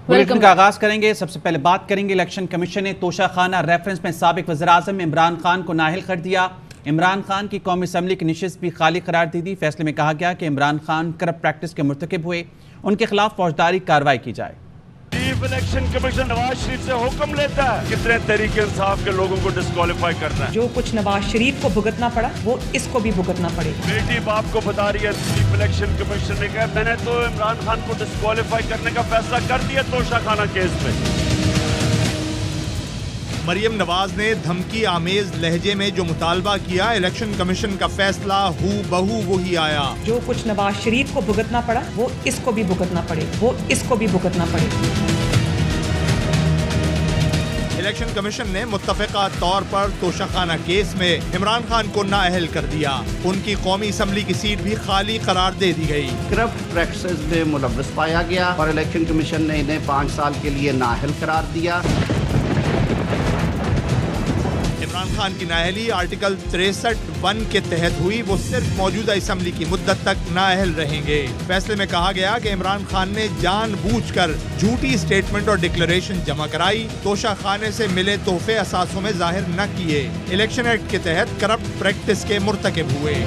Bulletin کا آغاز کریں گے. سب سے پہلے بات کریں گے الیکشن کمیشن نے توشہ خانہ ریفرنس میں سابق وزیراعظم عمران خان کو نااہل کر دیا. عمران خان کی قومی اسمبلی کی نشست بھی خالی قرار دی تھی. فیصلے میں کہا گیا کہ عمران خان کرپٹ پریکٹس کے مرتکب ہوئے, ان کے خلاف فوجداری کارروائی کی جائے. Chief election commission Nawaz Sharif سے حکم لیتا ہے کتنے تحریک انصاف کے لوگوں کو ڈسکوالیفائی کرنا ہے. جو کچھ نواز شریف کو بھگتنا پڑا وہ اس کو بھی بھگتنا پڑے. بیٹی باپ کو بتا رہی ہے چیف الیکشن کمیشن نے کہا میں نے تو عمران خان کو ڈسکوالیفائی کرنے کا فیصلہ کر دیا توشہ خانہ کیس میں. مریم نواز نے دھمکی آمیز لہجے میں جو مطالبہ کیا, الیکشن کمیشن کا فیصلہ ہو بہو وہی آیا. جو کچھ نواز شریف کو بھگتنا پڑا وہ اس کو بھی بھگتنا پڑے, وہ اس کو بھی بھگتنا پڑے. الیکشن کمیشن نے متفقہ طور پر توشہ خانہ کیس میں عمران خان کو نااہل کر دیا. ان کی قومی اسمبلی کی سیٹ بھی خالی قرار دے دی گئی. کرپٹ پریکٹسز میں ملوث پایا گیا اور الیکشن کمیشن نے انہیں 5 سال کے لیے نااہل قرار دیا. عمران خان کی نااہلی آرٹیکل 63(1) کے تحت ہوئی. وہ صرف موجودہ اسمبلی کی مدت تک نااہل رہیں گے. فیصلے میں کہا گیا کہ عمران خان نے جان بوجھ کر جھوٹی اسٹیٹمنٹ اور ڈکلریشن جمع کرائی, توشہ خانے سے ملے تحفے اثاثوں میں ظاہر نہ کیے, الیکشن ایکٹ کے تحت کرپٹ پریکٹس کے مرتکب ہوئے.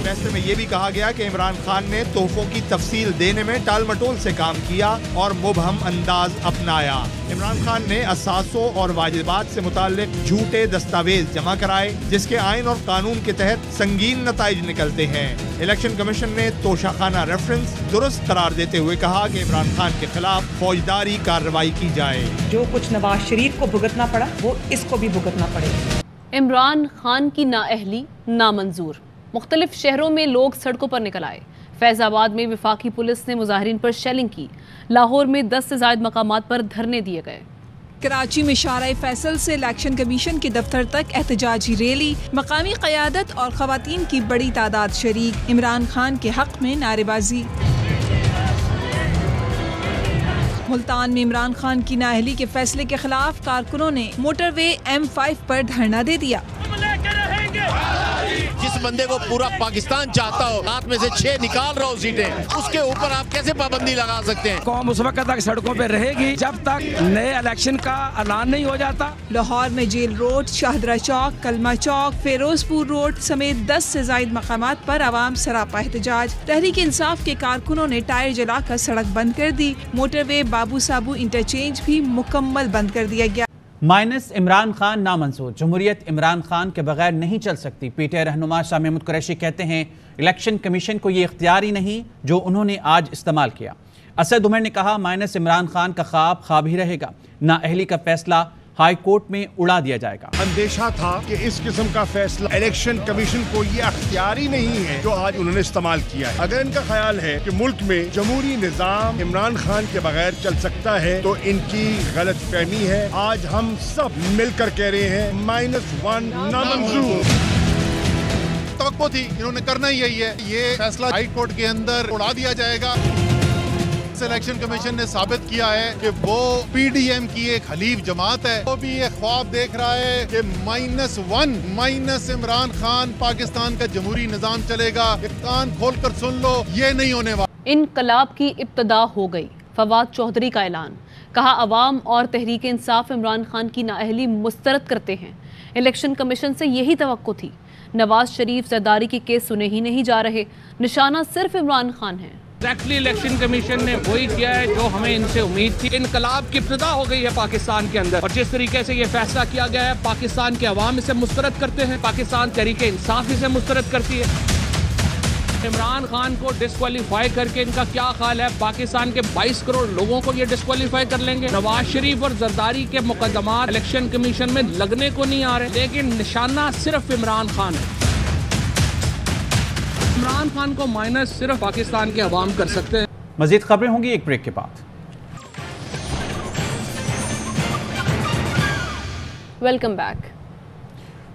فیصلے میں یہ بھی کہا گیا کہ عمران خان نے تحفوں کی تفصیل دینے میں ٹال مٹول سے کام کیا اور مبہم انداز اپنایا. عمران خان نے اثاثوں اور واجبات سے متعلق جھوٹے دستاویز جمع کرائے جس کے آئین اور قانون کے تحت سنگین نتائج نکلتے ہیں. الیکشن کمیشن نے توشہ خانہ ریفرنس درست قرار دیتے ہوئے کہا کہ عمران خان کے خلاف فوجداری کارروائی کی جائے. جو کچھ نواز شریف کو بھگتنا پڑا وہ اس کو بھی بھگتنا پڑے. عمران خان کی نااہلی نامنظور. مختلف شہروں میں لوگ سڑکوں پر نکل آئے. فیض آباد میں وفاقی پولیس نے مظاہرین پر شیلنگ کی. لاہور میں 10 سے زائد مقامات پر دھرنے دیے گئے. کراچی میں شارع فیصل سے الیکشن کمیشن کے دفتر تک احتجاجی ریلی. مقامی قیادت اور خواتین کی بڑی تعداد شریک. عمران خان کے حق میں نعرے بازی. ملتان میں عمران خان کی نااہلی کے فیصلے کے خلاف کارکنوں نے موٹر وے M5 پر دھرنا دے دیا. جس بندے کو پورا پاکستان چاہتا ہو 7 میں سے 6 نکال رہا ہو سیٹیں, اس کے اوپر آپ کیسے پابندی لگا سکتے ہیں؟ قوم اس وقت تک سڑکوں پہ رہے گی جب تک نئے الیکشن کا اعلان نہیں ہو جاتا. لاہور میں جیل روڈ, شاہدرہ چوک, کلمہ چوک, فیروز پور روڈ سمیت 10 سے زائد مقامات پر عوام سراپا احتجاج. تحریک انصاف کے کارکنوں نے ٹائر جلا کر سڑک بند کر دی. موٹر وے بابو سابو انٹرچینج بھی مکمل بند کر دیا گیا. مائنس عمران خان نامنظور. جمہوریت عمران خان کے بغیر نہیں چل سکتی. پی ٹی آئی رہنما شاہ محمود قریشی کہتے ہیں الیکشن کمیشن کو یہ اختیار ہی نہیں جو انہوں نے آج استعمال کیا. اسد عمر نے کہا مائنس عمران خان کا خواب خواب ہی رہے گا. نااہلی کا فیصلہ ہائی کورٹ میں اڑا دیا جائے گا. اندیشہ تھا کہ اس قسم کا فیصلہ الیکشن کمیشن کو یہ اختیار ہی نہیں ہے جو آج انہوں نے استعمال کیا ہے. اگر ان کا خیال ہے کہ ملک میں جمہوری نظام عمران خان کے بغیر چل سکتا ہے تو ان کی غلط فہمی ہے. آج ہم سب مل کر کہہ رہے ہیں -1 نامنظور. توقع تھی انہوں نے کرنا ہی یہی ہے. یہ فیصلہ ہائی کورٹ کے اندر اڑا دیا جائے گا. الیکشن کمیشن نے ثابت کیا ہے کہ وہ پی ڈی ایم کی ایک حلیف جماعت ہے. وہ بھی یہ خواب دیکھ رہا ہے کہ -1 عمران خان پاکستان کا جمہوری نظام چلے گا. ایک کان کھول کر سن لو, یہ نہیں ہونے والا. انقلاب کی ابتدا ہو گئی. فواد چودھری کا اعلان. کہا عوام اور تحریک انصاف عمران خان کی نااہلی مسترد کرتے ہیں. الیکشن کمیشن سے یہی توقع تھی. نواز شریف زرداری کے کیس سنے ہی نہیں جا رہے. نشانہ صرف عمران خان ہے. ایگزیکٹلی الیکشن کمیشن نے وہی کیا ہے جو ہمیں ان سے امید تھی. انقلاب کی ابتدا ہو گئی ہے پاکستان کے اندر, اور جس طریقے سے یہ فیصلہ کیا گیا ہے پاکستان کے عوام اسے مسترد کرتے ہیں. پاکستان تحریک انصاف اسے مسترد کرتی ہے. عمران خان کو ڈسکوالیفائی کر کے ان کا کیا خیال ہے؟ پاکستان کے 22 کروڑ لوگوں کو یہ ڈسکوالیفائی کر لیں گے. نواز شریف اور زرداری کے مقدمات الیکشن کمیشن میں لگنے کو نہیں آ رہے, لیکن نشانہ صرف عمران خان ہے. عمران خان کو مائنس صرف پاکستان کے عوام کر سکتے ہیں. مزید خبریں ہوں گی ایک بریک کے بعد. Welcome back.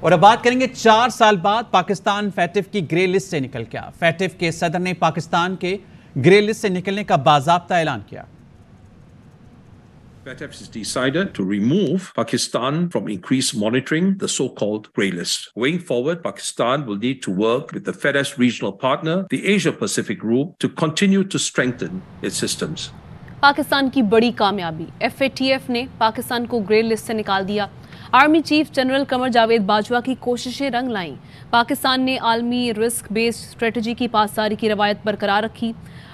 اور اب بات کریں گے 4 سال بعد پاکستان فیٹف کی گرے لسٹ سے نکل گیا. فیٹف کے صدر نے پاکستان کے گرے لسٹ سے نکلنے کا باضابطہ اعلان کیا. FATF has decided to remove Pakistan from increased monitoring, the so-called grey list. Going forward, Pakistan will need to work with the FATF's regional partner, the Asia Pacific Group, to continue to strengthen its systems. Pakistan کی بڑی کامیابی، FATF نے پاکستان کو grey list سے نکال دیا۔ Army chief general Qamar Javed Bajwa کی کوششیں رنگ لائیں، پاکستان نے عالمی رسک بیسڈ اسٹریٹجی کی پاسداری کی روایت برقرار رکھی۔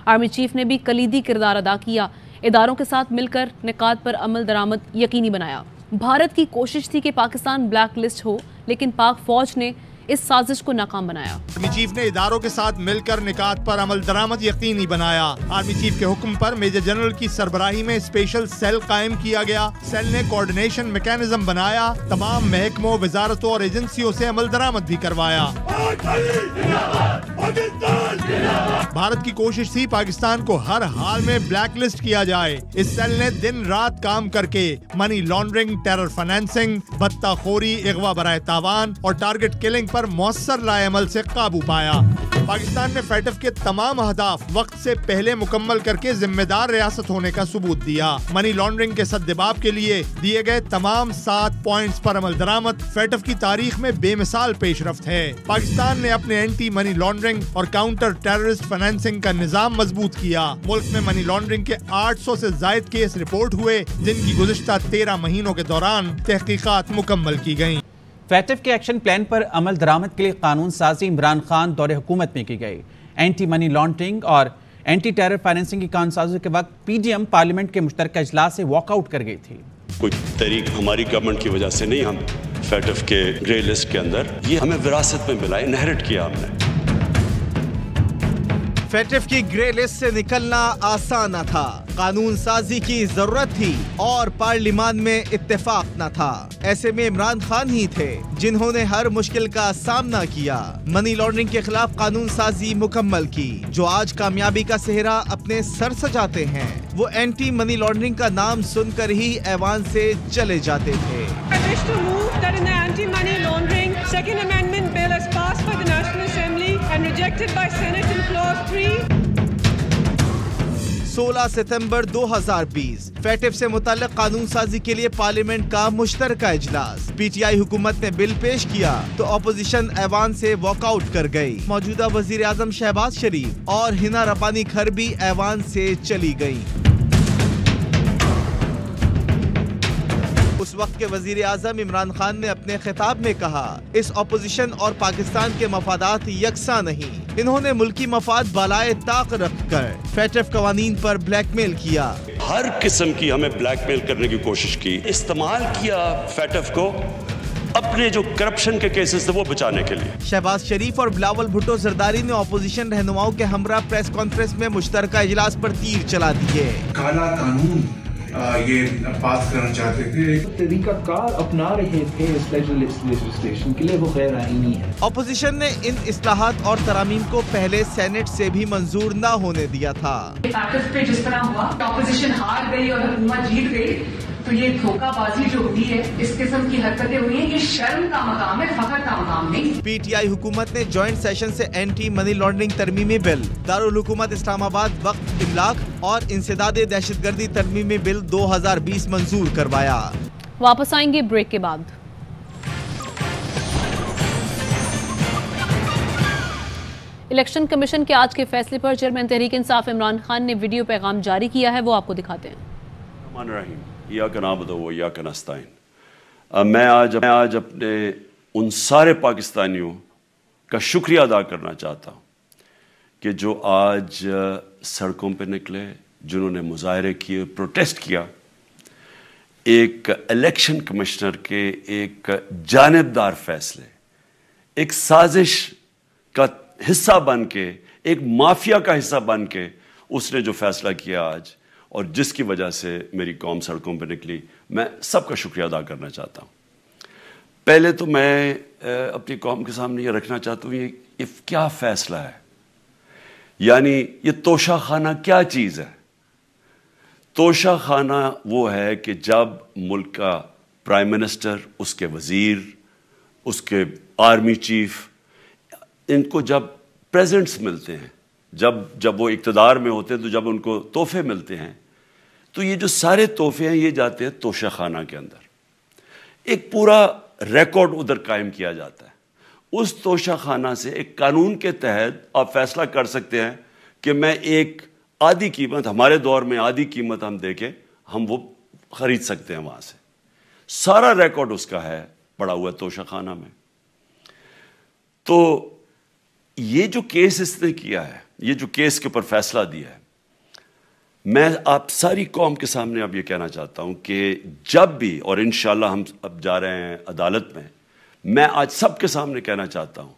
آرمی چیف نے بھی کلیدی کردار ادا کیا، اداروں کے ساتھ مل کر نکات پر عمل درآمد یقینی بنایا۔ بھارت کی کوشش تھی کہ پاکستان بلیک لسٹ ہو، لیکن پاک فوج نے اس سازش کو ناکام بنایا۔ آرمی چیف نے اداروں کے ساتھ مل کر نکات پر عمل درآمد یقینی بنایا۔ آرمی چیف کے حکم پر میجر جنرل کی سربراہی میں اسپیشل سیل قائم کیا گیا۔ سیل نے کوارڈینیشن میکینزم بنایا، تمام محکموں، وزارتوں اور ایجنسیوں سے عمل درآمد بھی کروایا۔ بھارت کی کوشش تھی پاکستان کو ہر حال میں بلیک لسٹ کیا جائے۔ اس سیل نے دن رات کام کر کے منی لانڈرنگ، ٹیرر فائنینسنگ، بھتہ خوری، اغوا برائے تاوان اور ٹارگٹ کلنگ پر مؤثر لائے عمل سے قابو پایا۔ پاکستان نے FATF کے تمام اہداف وقت سے پہلے مکمل کر کے ذمہ دار ریاست ہونے کا ثبوت دیا۔ منی لانڈرنگ کے سدباب کے لیے دیے گئے تمام 7 پوائنٹس پر عمل درآمد FATF کی تاریخ میں بے مثال پیش رفت ہے۔ پاکستان نے اپنے اینٹی منی لانڈرنگ اور کاؤنٹر ٹیررسٹ فائنینسنگ کا نظام مضبوط کیا۔ ملک میں منی لانڈرنگ کے 800 سے زائد کیس رپورٹ ہوئے، جن کی گزشتہ 13 مہینوں کے دوران تحقیقات مکمل کی گئیں۔ FATF کے ایکشن پلان پر عمل درآمد کے لیے قانون سازی عمران خان دور حکومت میں کی گئی۔ اینٹی منی لانڈرنگ اور اینٹی ٹیرر فائنینسنگ کی قانون سازی کے وقت PDM پارلیمنٹ کے مشترکہ اجلاس سے واک آؤٹ کر گئی تھی۔ کوئی تحریک ہماری گورنمنٹ کی وجہ سے نہیں، ہم FATF کے گرے لسٹ کے اندر، یہ ہمیں وراثت میں ملا، انہیرٹ کیا ہم نے۔ FATF کی گرے لسٹ سے نکلنا آسان نہ تھا، قانون سازی کی ضرورت تھی اور پارلیمان میں اتفاق نہ تھا۔ ایسے میں عمران خان ہی تھے جنہوں نے ہر مشکل کا سامنا کیا، منی لانڈرنگ کے خلاف قانون سازی مکمل کی۔ جو آج کامیابی کا صحرا اپنے سر سجاتے ہیں، وہ اینٹی منی لانڈرنگ کا نام سن کر ہی ایوان سے چلے جاتے تھے۔ 16 ستمبر 2020 FATF سے متعلق قانون سازی کے لیے پارلیمنٹ کا مشترکہ اجلاس۔ PTI حکومت نے بل پیش کیا تو اپوزیشن ایوان سے واک آؤٹ کر گئی۔ موجودہ وزیر اعظم شہباز شریف اور ہنا ربانی کھر بھی ایوان سے چلی گئی۔ اس وقت کے وزیر اعظم عمران خان نے اپنے خطاب میں کہا، اس اپوزیشن اور پاکستان کے مفادات یکساں نہیں۔ انہوں نے ملکی مفاد بالائے طاق رکھ کر FATF قوانین پر بلیک میل کیا۔ ہر قسم کی ہمیں بلیک میل کرنے کی کوشش کی، استعمال کیا FATF کو اپنے جو کرپشن کے کیسز تھے وہ بچانے کے لیے۔ شہباز شریف اور بلاول بھٹو زرداری نے اپوزیشن رہنماؤں کے ہمراہ پریس کانفرنس میں مشترکہ اجلاس پر تیر چلا دیے۔ کالا قانون یہ پاس کرنا چاہتے تھے، طریقہ کار اپنا رہے تھے لیجسلیشن کے لیے، وہ غیر آئینی ہے۔ اپوزیشن نے ان اصلاحات اور ترامیم کو پہلے سینٹ سے بھی منظور نہ ہونے دیا تھا۔ FATF پہ جس طرح ہوا، اپوزیشن ہار گئی اور حکومت جیت گئی، تو یہ دھوکہ بازی جو ہوئی ہے، اس قسم کی حرکتیں ہوئی ہیں، یہ شرم کا مقام ہے، فخر کا مقام نہیں۔ PTI حکومت نے جوائنٹ سیشن سے اینٹی منی لانڈرنگ ترمیمی بل، دارالحکومت اسلام آباد وقف املاک اور انسداد دہشت گردی ترمیمی بل 2020 منظور کروایا۔ واپس آئیں گے بریک کے بعد۔ الیکشن کمیشن کے آج کے فیصلے پر چیئرمین تحریک انصاف عمران خان نے ویڈیو پیغام جاری کیا ہے، وہ آپ کو دکھاتے ہیں۔ الرحمن الرحیم، ایاک نعبد و ایاک نستعین۔ میں آج اپنے ان سارے پاکستانیوں کا شکریہ ادا کرنا چاہتا ہوں کہ جو آج سڑکوں پہ نکلے، جنہوں نے مظاہرے کیے، پروٹیسٹ کیا، ایک الیکشن کمشنر کے ایک جانبدار فیصلے، ایک سازش کا حصہ بن کے، ایک مافیا کا حصہ بن کے اس نے جو فیصلہ کیا آج، اور جس کی وجہ سے میری قوم سڑکوں پہ نکلی، میں سب کا شکریہ ادا کرنا چاہتا ہوں۔ پہلے تو میں اپنی قوم کے سامنے یہ رکھنا چاہتا ہوں، یہ کیا فیصلہ ہے، یعنی یہ توشہ خانہ کیا چیز ہے؟ توشہ خانہ وہ ہے کہ جب ملک کا پرائم منسٹر، اس کے وزیر، اس کے آرمی چیف، ان کو جب پریزنٹس ملتے ہیں، جب وہ اقتدار میں ہوتے ہیں، تو جب ان کو تحفے ملتے ہیں، تو یہ جو سارے تحفے ہیں یہ جاتے ہیں توشہ خانہ کے اندر۔ ایک پورا ریکارڈ ادھر قائم کیا جاتا ہے۔ اس توشہ خانہ سے ایک قانون کے تحت آپ فیصلہ کر سکتے ہیں کہ میں ایک آدھی قیمت, ہمارے دور میں آدھی قیمت ہم دے کے ہم وہ خرید سکتے ہیں وہاں سے. سارا ریکارڈ اس کا ہے پڑا ہوا ہے توشہ خانہ میں. تو یہ جو کیس اس نے کیا ہے, یہ جو کیس کے اوپر فیصلہ دیا ہے, میں آپ ساری قوم کے سامنے اب یہ کہنا چاہتا ہوں کہ جب بھی, اور انشاءاللہ ہم اب جا رہے ہیں عدالت میں آج سب کے سامنے کہنا چاہتا ہوں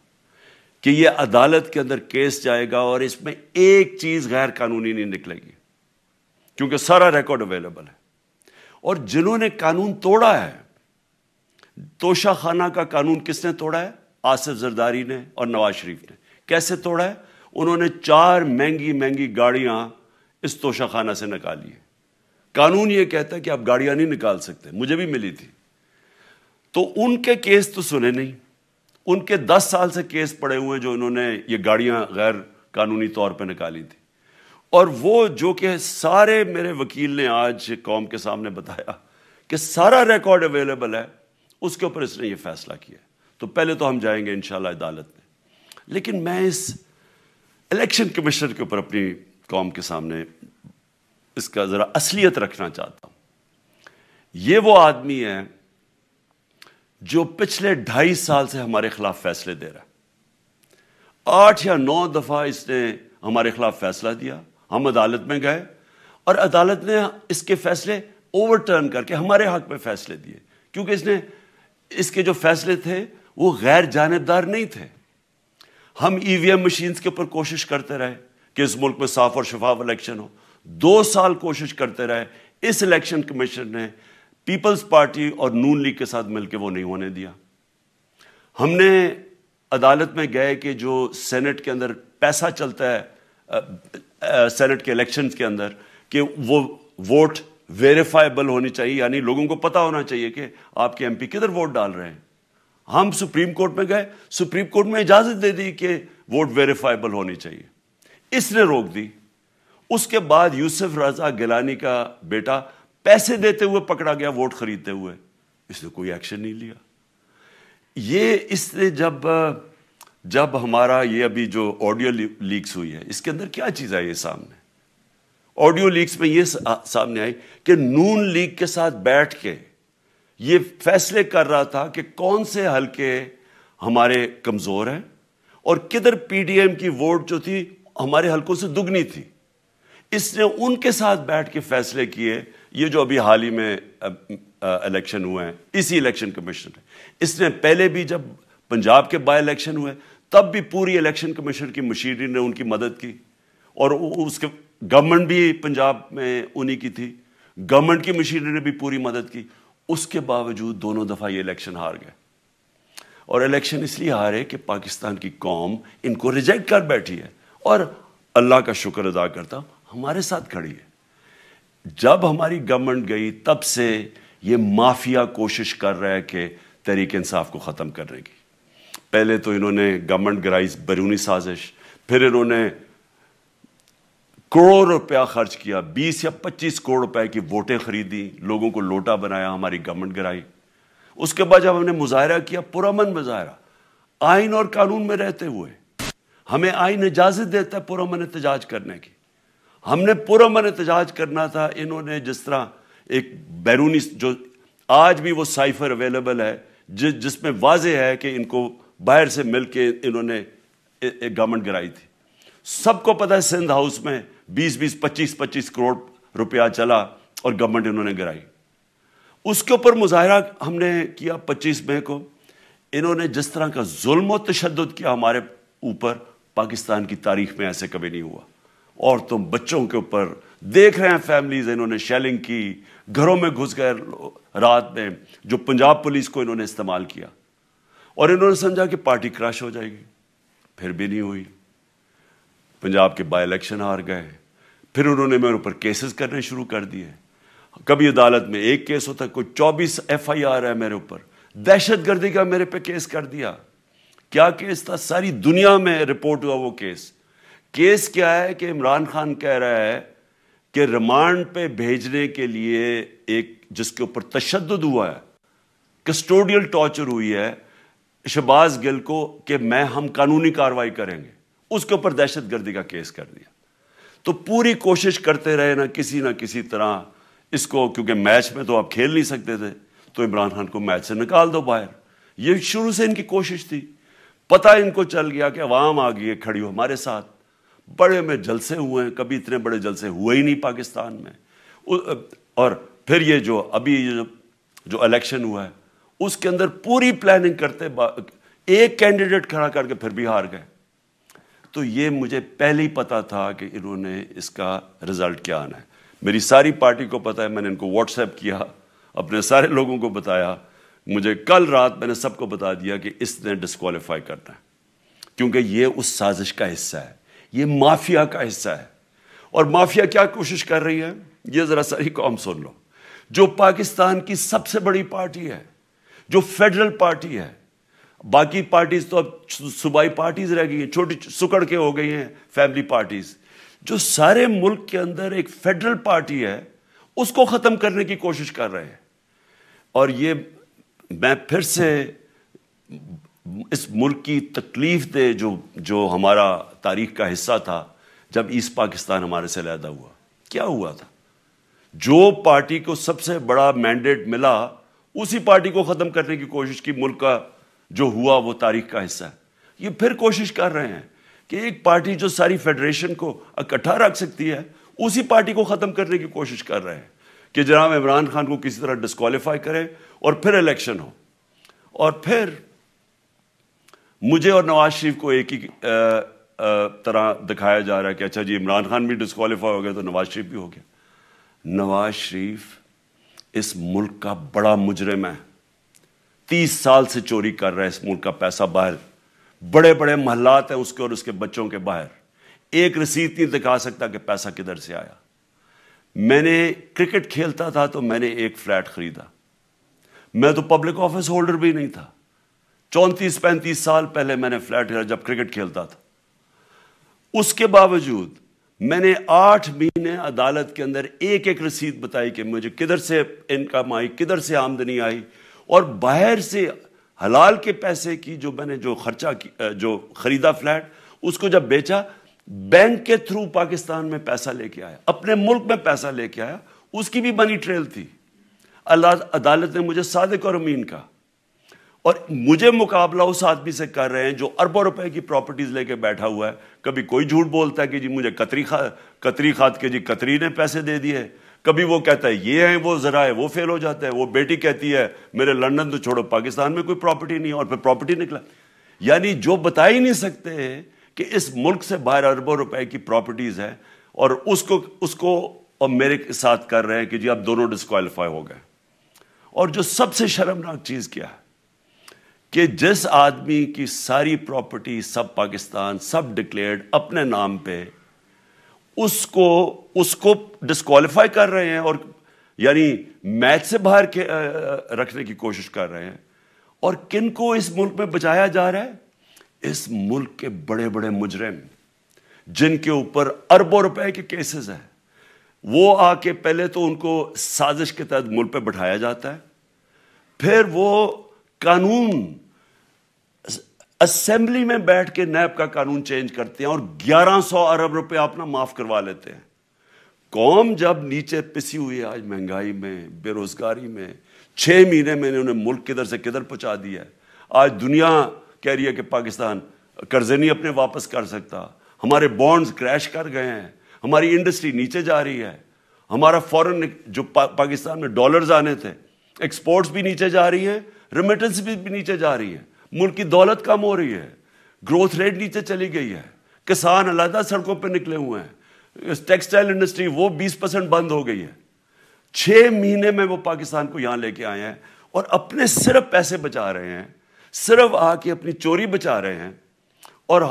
کہ یہ عدالت کے اندر کیس جائے گا اور اس میں ایک چیز غیر قانونی نہیں نکلے گی, کیونکہ سارا ریکارڈ اویلیبل ہے. اور جنہوں نے قانون توڑا ہے, توشہ خانہ کا قانون کس نے توڑا ہے؟ آصف زرداری نے اور نواز شریف نے. کیسے توڑا ہے؟ انہوں نے 4 مہنگی گاڑیاں اس توشہ خانہ سے نکالی ہے. قانون یہ کہتا ہے کہ آپ گاڑیاں نہیں نکال سکتے, مجھے بھی ملی تھی. تو ان کے کیس تو سنے نہیں, ان کے 10 سال سے کیس پڑے ہوئے جو انہوں نے یہ گاڑیاں غیر قانونی طور پہ نکالی تھی. اور وہ جو کہ سارے میرے وکیل نے آج قوم کے سامنے بتایا کہ سارا ریکارڈ اویلیبل ہے, اس کے اوپر اس نے یہ فیصلہ کیا. تو پہلے تو ہم جائیں گے انشاءاللہ عدالت میں, لیکن میں اس الیکشن کمیشن کے اوپر اپنی قوم کے سامنے اس کا ذرا اصلیت رکھنا چاہتا ہوں. یہ وہ آدمی ہے جو پچھلے 2.5 سال سے ہمارے خلاف فیصلے دے رہا ہے. 8 یا 9 دفعہ اس نے ہمارے خلاف فیصلہ دیا, ہم عدالت میں گئے اور عدالت نے اس کے فیصلے اوور ٹرن کر کے ہمارے حق میں فیصلے دیے, کیونکہ اس کے جو فیصلے تھے وہ غیر جانبدار نہیں تھے. ہم EVM مشینز کے اوپر کوشش کرتے رہے کہ اس ملک میں صاف اور شفاف الیکشن ہو. 2 سال کوشش کرتے رہے. اس الیکشن کمیشن نے پیپلز پارٹی اور نون لیگ کے ساتھ مل کے وہ نہیں ہونے دیا. ہم نے عدالت میں گئے کہ جو سینٹ کے اندر پیسہ چلتا ہے سینٹ کے الیکشنز کے اندر, کہ وہ ووٹ ویریفائبل ہونی چاہیے, یعنی لوگوں کو پتہ ہونا چاہیے کہ آپ کے MP کدھر ووٹ ڈال رہے ہیں. ہم سپریم کورٹ میں گئے, سپریم کورٹ میں اجازت دے دی کہ ووٹ ویریفائبل ہونی چاہیے, اس نے روک دی. اس کے بعد یوسف رضا گیلانی کا بیٹا پیسے دیتے ہوئے پکڑا گیا ووٹ خریدتے ہوئے, اس نے کوئی ایکشن نہیں لیا. یہ اس نے جب ہمارا یہ ابھی جو آڈیو لیکس ہوئی ہے, اس کے اندر کیا چیز آئی ہے سامنے؟ آڈیو لیکس میں یہ سامنے آئی کہ نون لیگ کے ساتھ بیٹھ کے یہ فیصلے کر رہا تھا کہ کون سے حلقے ہمارے کمزور ہیں اور کدھر PDM کی ووٹ جو تھی ہمارے حلقوں سے دگنی تھی. اس نے ان کے ساتھ بیٹھ کے فیصلے کیے. یہ جو ابھی حال ہی میں الیکشن ہوئے ہیں, اسی الیکشن کمیشن نے, اس نے پہلے بھی جب پنجاب کے بائی الیکشن ہوئے تب بھی پوری الیکشن کمیشن کی مشینری نے ان کی مدد کی, اور اس کے گورنمنٹ بھی پنجاب میں انہی کی تھی, گورنمنٹ کی مشینری نے بھی پوری مدد کی. اس کے باوجود دونوں دفعہ یہ الیکشن ہار گئے. اور الیکشن اس لیے ہارے کہ پاکستان کی قوم ان کو ریجیکٹ کر بیٹھی ہے, اور اللہ کا شکر ادا کرتا ہوں ہمارے ساتھ کھڑی ہے. جب ہماری گورنمنٹ گئی تب سے یہ مافیا کوشش کر رہا ہے کہ تحریک انصاف کو ختم کرنے کی. پہلے تو انہوں نے گورنمنٹ گرائی بیرونی سازش, پھر انہوں نے کروڑ روپیہ خرچ کیا, 20 یا 25 کروڑ روپے کی ووٹیں خریدی, لوگوں کو لوٹا بنایا, ہماری گورنمنٹ گرائی. اس کے بعد جب ہم نے مظاہرہ کیا, پرامن مظاہرہ, آئین اور قانون میں رہتے ہوئے, ہمیں آئین اجازت دیتا ہے پرامن احتجاج کرنے کی, ہم نے پرامن احتجاج کرنا تھا. انہوں نے جس طرح ایک بیرونی, جو آج بھی وہ سائفر اویلیبل ہے جس میں واضح ہے کہ ان کو باہر سے مل کے انہوں نے ایک گورنمنٹ گرائی تھی. سب کو پتہ ہے سندھ ہاؤس میں 20 25 کروڑ روپیہ چلا اور گورنمنٹ انہوں نے گرائی. اس کے اوپر مظاہرہ ہم نے کیا 25 مئی کو. انہوں نے جس طرح کا ظلم و تشدد کیا ہمارے اوپر, پاکستان کی تاریخ میں ایسے کبھی نہیں ہوا. عورتوں بچوں کے اوپر دیکھ رہے ہیں فیملیز, انہوں نے شیلنگ کی, گھروں میں گھس گئے رات میں, جو پنجاب پولیس کو انہوں نے استعمال کیا, اور انہوں نے سمجھا کہ پارٹی کراش ہو جائے گی. پھر بھی نہیں ہوئی. پنجاب کے بائی الیکشن ہار گئے. پھر انہوں نے میرے اوپر کیسز کرنے شروع کر دیے. کبھی عدالت میں ایک کیس ہوتا ہے, کوئی 24 FIR ہے میرے اوپر, دہشت گردی کا میرے پہ کیس کر دیا. کیا کیس تھا؟ ساری دنیا میں رپورٹ ہوا وہ کیس. کیس کیا ہے کہ عمران خان کہہ رہا ہے کہ ریمانڈ پہ بھیجنے کے لیے ایک جس کے اوپر تشدد ہوا ہے, کسٹوڈیل ٹارچر ہوئی ہے شہباز گل کو, کہ ہم قانونی کارروائی کریں گے, اس کے اوپر دہشت گردی کا کیس کر دیا. تو پوری کوشش کرتے رہے نہ کسی طرح اس کو, کیونکہ میچ میں تو آپ کھیل نہیں سکتے تھے, تو عمران خان کو میچ سے نکال دو باہر. یہ شروع سے ان کی کوشش تھی. پتہ ان کو چل گیا کہ عوام آ گئی ہے کھڑی ہو ہمارے ساتھ. بڑے میں جلسے ہوئے ہیں, کبھی اتنے بڑے جلسے ہوئے ہی نہیں پاکستان میں. اور پھر یہ جو ابھی جو الیکشن ہوا ہے اس کے اندر پوری پلاننگ کرتے, ایک کینڈیڈیٹ کھڑا کر کے پھر بھی ہار گئے. تو یہ مجھے پہلے ہی پتا تھا کہ انہوں نے اس کا رزلٹ کیا آنا ہے. میری ساری پارٹی کو پتا ہے, میں نے ان کو واٹس ایپ کیا, اپنے سارے لوگوں کو بتایا. مجھے کل رات میں نے سب کو بتا دیا کہ اس نے ڈسکوالیفائی کرنا ہے, کیونکہ یہ اس سازش کا حصہ ہے, یہ مافیا کا حصہ ہے. اور مافیا کیا کوشش کر رہی ہے یہ ذرا ساری قوم سن لو. جو پاکستان کی سب سے بڑی پارٹی ہے, جو فیڈرل پارٹی ہے, باقی پارٹیز تو اب صوبائی پارٹیز رہ گئی ہیں, چھوٹی سکڑ کے ہو گئی ہیں فیملی پارٹیز. جو سارے ملک کے اندر ایک فیڈرل پارٹی ہے اس کو ختم کرنے کی کوشش کر رہے ہیں. اور یہ میں پھر سے اس ملک کی تکلیف دے جو ہمارا تاریخ کا حصہ تھا, جب ایسٹ پاکستان ہمارے سے علیحدہ ہوا, کیا ہوا تھا؟ جو پارٹی کو سب سے بڑا مینڈیٹ ملا اسی پارٹی کو ختم کرنے کی کوشش کی. ملک کا جو ہوا وہ تاریخ کا حصہ ہے. یہ پھر کوشش کر رہے ہیں کہ ایک پارٹی جو ساری فیڈریشن کو اکٹھا رکھ سکتی ہے اسی پارٹی کو ختم کرنے کی کوشش کر رہے ہیں کہ جناب عمران خان کو کسی طرح ڈسکوالیفائی کرے اور پھر الیکشن ہو. اور پھر مجھے اور نواز شریف کو ایک ہی طرح دکھایا جا رہا ہے کہ اچھا جی عمران خان بھی ڈسکوالیفائی ہو گیا تو نواز شریف بھی ہو گیا. نواز شریف اس ملک کا بڑا مجرم ہے, 30 سال سے چوری کر رہا ہے اس ملک کا پیسہ باہر. بڑے بڑے محلات ہیں اس کے اور اس کے بچوں کے باہر, ایک رسید نہیں دکھا سکتا کہ پیسہ کدھر سے آیا. میں نے کرکٹ کھیلتا تھا تو میں نے ایک فلیٹ خریدا. میں تو پبلک آفس ہولڈر بھی نہیں تھا. 34-35 سال پہلے میں نے فلیٹ خریدا جب کرکٹ کھیلتا تھا. اس کے باوجود میں نے 8 مہینے عدالت کے اندر ایک رسید بتائی کہ مجھے کدھر سے انکم آئی, کدھر سے آمدنی آئی, اور باہر سے حلال کے پیسے کی جو میں نے جو خریدا فلیٹ اس کو جب بیچا بینک کے تھرو پاکستان میں پیسہ لے کے آیا, اپنے ملک میں پیسہ لے کے آیا. اس کی بھی منی ٹریل تھی. عدالت نے مجھے صادق اور امین کہا, اور مجھے مقابلہ اس آدمی سے کر رہے ہیں جو اربوں روپے کی پراپرٹیز لے کے بیٹھا ہوا ہے. کبھی کوئی جھوٹ بولتا ہے کہ جی مجھے قطری کھاد کے جی قطری نے پیسے دے دیے, کبھی وہ کہتا ہے یہ ہیں وہ ذرائع, وہ فیل ہو جاتا ہے. وہ بیٹی کہتی ہے میرے لندن تو چھوڑو پاکستان میں کوئی پراپرٹی نہیں, اور پھر پراپرٹی نکلا. یعنی جو بتا ہی نہیں سکتے کہ اس ملک سے باہر اربوں روپے کی پراپرٹیز ہے, اور اس کو اور میرے ساتھ کر رہے ہیں کہ جی اب دونوں ڈسکوالیفائی ہو گئے. اور جو سب سے شرمناک چیز کیا ہے کہ جس آدمی کی ساری پراپرٹی سب پاکستان سب ڈکلیئرڈ اپنے نام پہ, اس کو ڈسکوالیفائی کر رہے ہیں, اور یعنی میچ سے باہر رکھنے کی کوشش کر رہے ہیں. اور کن کو اس ملک میں بچایا جا رہا ہے؟ اس ملک کے بڑے بڑے مجرم جن کے اوپر اربوں روپے کے کیسز ہیں, وہ آ کے پہلے تو ان کو سازش کے تحت ملک پہ بٹھایا جاتا ہے, پھر وہ قانون اسمبلی میں بیٹھ کے نیب کا قانون چینج کرتے ہیں اور 1100 ارب روپے اپنا معاف کروا لیتے ہیں. قوم جب نیچے پسی ہوئی ہے آج مہنگائی میں, بے روزگاری میں, 6 مہینے میں انہوں نے ملک کدھر سے کدھر پہنچا دیا ہے. آج دنیا کہہ رہی ہے کہ پاکستان قرضے نہیں اپنے واپس کر سکتا, ہمارے بانڈز کریش کر گئے ہیں, ہماری انڈسٹری نیچے جا رہی ہے, ہمارا فورن جو پاکستان میں ڈالرز آنے تھے ایکسپورٹس بھی نیچے جا رہی ہیں, ریمیٹنس بھی نیچے جا رہی ہے, ملک کی دولت کم ہو رہی ہے, گروتھ ریٹ نیچے چلی گئی ہے, کسان علیحدہ سڑکوں پہ نکلے ہوئے ہیں, ٹیکسٹائل انڈسٹری وہ 20% بند ہو گئی ہے. 6 مہینے میں وہ پاکستان کو یہاں لے کے آئے ہیں اور اپنے صرف پیسے بچا رہے ہیں, صرف آ کے اپنی چوری بچا رہے ہیں. اور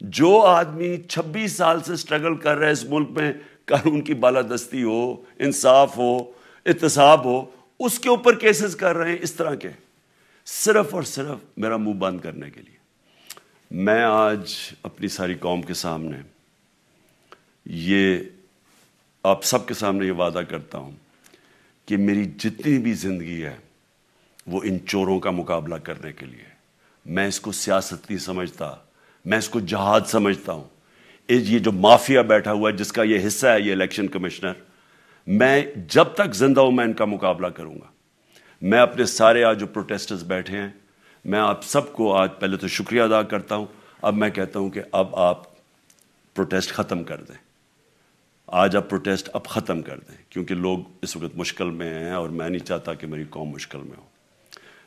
جو آدمی 26 سال سے سٹرگل کر رہا ہے اس ملک میں, قانون کی بالادستی ہو, انصاف ہو, احتساب ہو, اس کے اوپر کیسز کر رہے ہیں اس طرح کے, صرف اور صرف میرا منہ بند کرنے کے لیے. میں آج اپنی ساری قوم کے سامنے آپ سب کے سامنے یہ وعدہ کرتا ہوں کہ میری جتنی بھی زندگی ہے وہ ان چوروں کا مقابلہ کرنے کے لیے. میں اس کو سیاست نہیں سمجھتا, میں اس کو جہاد سمجھتا ہوں. یہ جو مافیا بیٹھا ہوا ہے جس کا یہ حصہ ہے یہ الیکشن کمشنر، میں جب تک زندہ ہوں میں ان کا مقابلہ کروں گا. میں اپنے سارے آج جو پروٹیسٹرز بیٹھے ہیں، میں آپ سب کو آج پہلے تو شکریہ ادا کرتا ہوں. اب میں کہتا ہوں کہ اب آپ پروٹیسٹ ختم کر دیں. آج آپ پروٹیسٹ اب ختم کر دیں، کیونکہ لوگ اس وقت مشکل میں ہیں اور میں نہیں چاہتا کہ میری قوم مشکل میں ہو.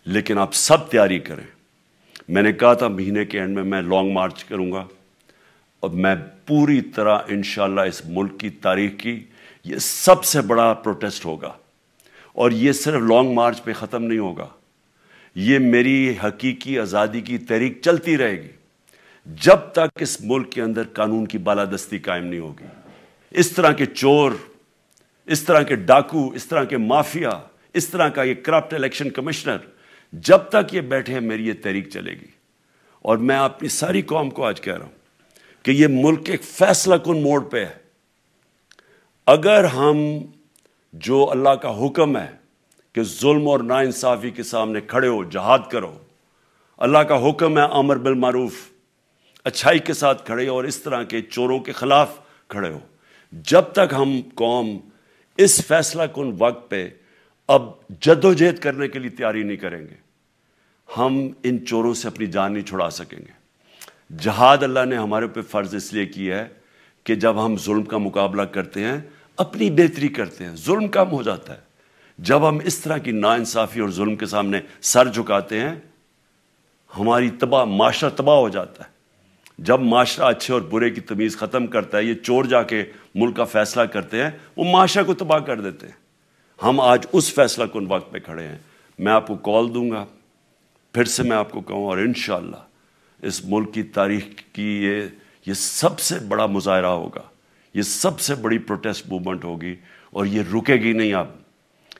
لیکن آپ سب تیاری کریں. میں نے کہا تھا مہینے کے اینڈ میں لانگ مارچ کروں گا، اور میں پوری طرح انشاءاللہ اس ملک کی تاریخ کی یہ سب سے بڑا پروٹیسٹ ہوگا. اور یہ صرف لانگ مارچ پہ ختم نہیں ہوگا، یہ میری حقیقی آزادی کی تحریک چلتی رہے گی جب تک اس ملک کے اندر قانون کی بالادستی قائم نہیں ہوگی. اس طرح کے چور، اس طرح کے ڈاکو، اس طرح کے مافیا، اس طرح کا یہ کرپٹ الیکشن کمشنر جب تک یہ بیٹھے ہیں میری یہ تحریک چلے گی. اور میں اپنی ساری قوم کو آج کہہ رہا ہوں کہ یہ ملک ایک فیصلہ کن موڑ پہ ہے. اگر ہم جو اللہ کا حکم ہے کہ ظلم اور ناانصافی کے سامنے کھڑے ہو، جہاد کرو، اللہ کا حکم ہے امر بالمعروف، اچھائی کے ساتھ کھڑے ہو اور اس طرح کے چوروں کے خلاف کھڑے ہو، جب تک ہم قوم اس فیصلہ کن وقت پہ اب جدوجہد کرنے کے لیے تیاری نہیں کریں گے، ہم ان چوروں سے اپنی جان نہیں چھڑا سکیں گے. جہاد اللہ نے ہمارے پہ فرض اس لیے کیا ہے کہ جب ہم ظلم کا مقابلہ کرتے ہیں اپنی بہتری کرتے ہیں، ظلم کم ہو جاتا ہے. جب ہم اس طرح کی ناانصافی اور ظلم کے سامنے سر جھکاتے ہیں ہماری معاشرہ تباہ ہو جاتا ہے. جب معاشرہ اچھے اور برے کی تمیز ختم کرتا ہے، یہ چور جا کے ملک کا فیصلہ کرتے ہیں، وہ معاشرہ کو تباہ کر دیتے ہیں. ہم آج اس فیصلہ کن وقت پہ کھڑے ہیں. میں آپ کو کال دوں گا، پھر سے میں آپ کو کہوں، اور انشاءاللہ اس ملک کی تاریخ کی یہ سب سے بڑا مظاہرہ ہوگا، یہ سب سے بڑی پروٹیسٹ موومنٹ ہوگی، اور یہ رکے گی نہیں. اب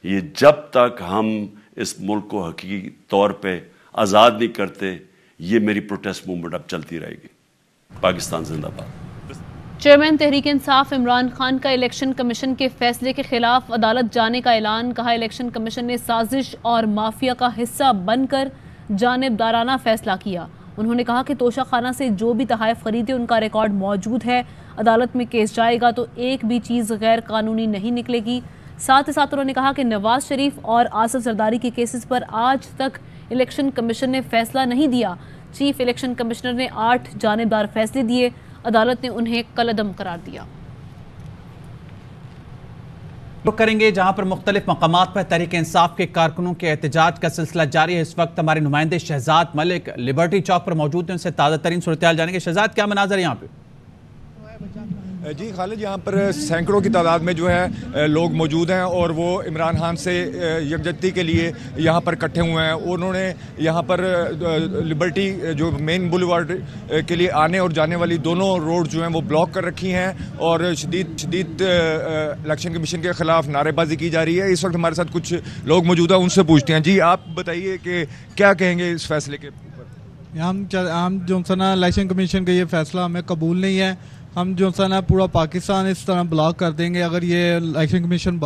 یہ جب تک ہم اس ملک کو حقیقی طور پہ آزاد نہیں کرتے، یہ میری پروٹیسٹ موومنٹ اب چلتی رہے گی. پاکستان زندہ باد. چیئرمین تحریک انصاف عمران خان کا الیکشن کمیشن کے فیصلے کے خلاف عدالت جانے کا اعلان. کہا الیکشن کمیشن نے سازش اور مافیا کا حصہ بن کر جانبدارانہ فیصلہ کیا. انہوں نے کہا کہ توشہ خانہ سے جو بھی تحائف خریدے ان کا ریکارڈ موجود ہے. عدالت میں کیس جائے گا تو ایک بھی چیز غیر قانونی نہیں نکلے گی. ساتھ ہی ساتھ انہوں نے کہا کہ نواز شریف اور آصف زرداری کے کیسز پر آج تک الیکشن کمیشن نے فیصلہ نہیں دیا. چیف الیکشن کمشنر نے 8 جانبدار فیصلے دیے، عدالت نے انہیں کالعدم قرار دیا. رخ کریں گے جہاں پر مختلف مقامات پر تحریک انصاف کے کارکنوں کے احتجاج کا سلسلہ جاری ہے. اس وقت ہمارے نمائندے شہزاد ملک لبرٹی چوک پر موجود ہیں، ان سے تازہ ترین صورتحال جانیں گے. شہزاد، کیا مناظر ہے یہاں پہ؟ جی خالد، یہاں پر سینکڑوں کی تعداد میں جو ہے لوگ موجود ہیں اور وہ عمران خان سے یکجہتی کے لیے یہاں پر اکٹھے ہوئے ہیں. انہوں نے یہاں پر لبرٹی جو مین بولیوارڈ کے لیے آنے اور جانے والی دونوں روڈ جو ہیں وہ بلاک کر رکھی ہیں اور شدید الیکشن کمیشن کے خلاف نعرے بازی کی جا رہی ہے. اس وقت ہمارے ساتھ کچھ لوگ موجود ہیں، ان سے پوچھتے ہیں. جی آپ بتائیے کہ کیا کہیں گے اس فیصلے کے اوپر؟ ہم جو سنا الیکشن کمیشن کا یہ فیصلہ ہمیں قبول نہیں ہے. ہم جو سنا پورا پاکستان اس طرح بلاک کر دیں گے اگر یہ الیکشن کمیشن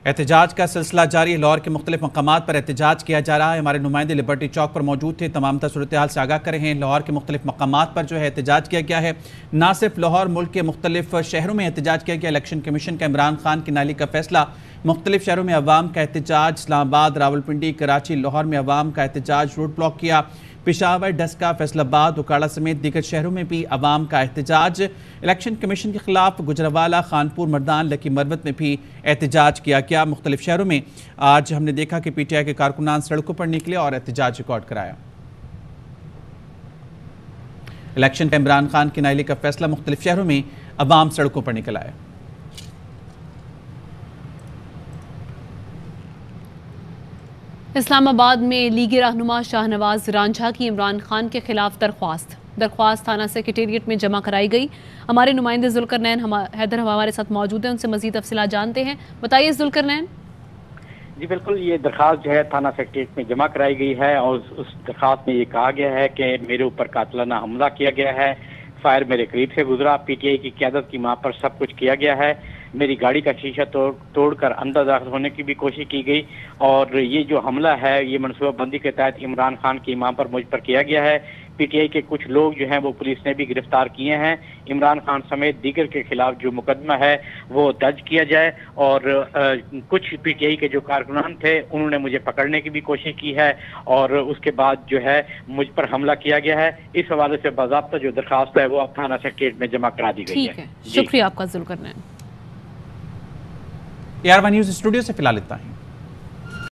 احتجاج کا سلسلہ جاری ہے. لاہور کے مختلف مقامات پر احتجاج کیا جا رہا ہے. ہمارے نمائندے لبرٹی چوک پر موجود تھے، تمام تر صورتحال سے آگاہ کر رہے ہیں. لاہور کے مختلف مقامات پر جو ہے احتجاج کیا گیا ہے. نہ صرف لاہور، ملک کے مختلف شہروں میں احتجاج کیا گیا. الیکشن کمیشن کا عمران خان کی نااہلی کا فیصلہ. مختلف شہروں میں عوام کا احتجاج. اسلام آباد، راولپنڈی، کراچی، لاہور میں عوام کا احتجاج، روڈ بلاک کیا. پشاور، ڈسکا، فیصل آباد، اکاڑا سمیت دیگر شہروں میں بھی عوام کا احتجاج. الیکشن کمیشن کے خلاف گجرانوالہ، خانپور، مردان، لکی مروت میں بھی احتجاج کیا گیا. مختلف شہروں میں آج ہم نے دیکھا کہ پی ٹی آئی کے کارکنان سڑکوں پر نکلے اور احتجاج ریکارڈ کرایا. الیکشن کا عمران خان کی نااہلی کا فیصلہ. مختلف شہروں میں عوام سڑکوں پر نکل آئے. اسلام آباد میں لیگی رہنما شاہ نواز رانجھا کی عمران خان کے خلاف درخواست تھانہ سیکریٹریٹ میں جمع کرائی گئی. ہمارے نمائندے ذوالقرنین حیدر ہمارے ساتھ موجود ہیں، ان سے مزید تفصیلات جانتے ہیں. بتائیے ذوالقرنین. جی بالکل، یہ درخواست جو ہے تھانہ سیکریٹریٹ میں جمع کرائی گئی ہے اور اس درخواست میں یہ کہا گیا ہے کہ میرے اوپر قاتلانہ حملہ کیا گیا ہے، فائر میرے قریب سے گزرا، پی ٹی آئی کی قیادت کی ماں پر سب کچھ کیا گیا ہے، میری گاڑی کا شیشہ توڑ کر اندر داخل ہونے کی بھی کوشش کی گئی، اور یہ جو حملہ ہے یہ منصوبہ بندی کے تحت عمران خان کی ماں پر مجھ پر کیا گیا ہے. پی ٹی آئی کے کچھ لوگ جو ہیں وہ پولیس نے بھی گرفتار کیے ہیں. عمران خان سمیت دیگر کے خلاف جو مقدمہ ہے وہ درج کیا جائے. اور کچھ پی ٹی آئی کے جو کارکنان تھے انہوں نے مجھے پکڑنے کی بھی کوشش کی ہے اور اس کے بعد جو ہے مجھ پر حملہ کیا گیا ہے. اس حوالے سے باضابطہ جو درخواست ہے وہ اب تھانہ سیکریٹریٹ میں جمع کرا دی گئی ہے. شکریہ آپ کا ذکر کرنا ہے. AR1 نیوز اسٹوڈیو سے فی الحال اتنا ہی.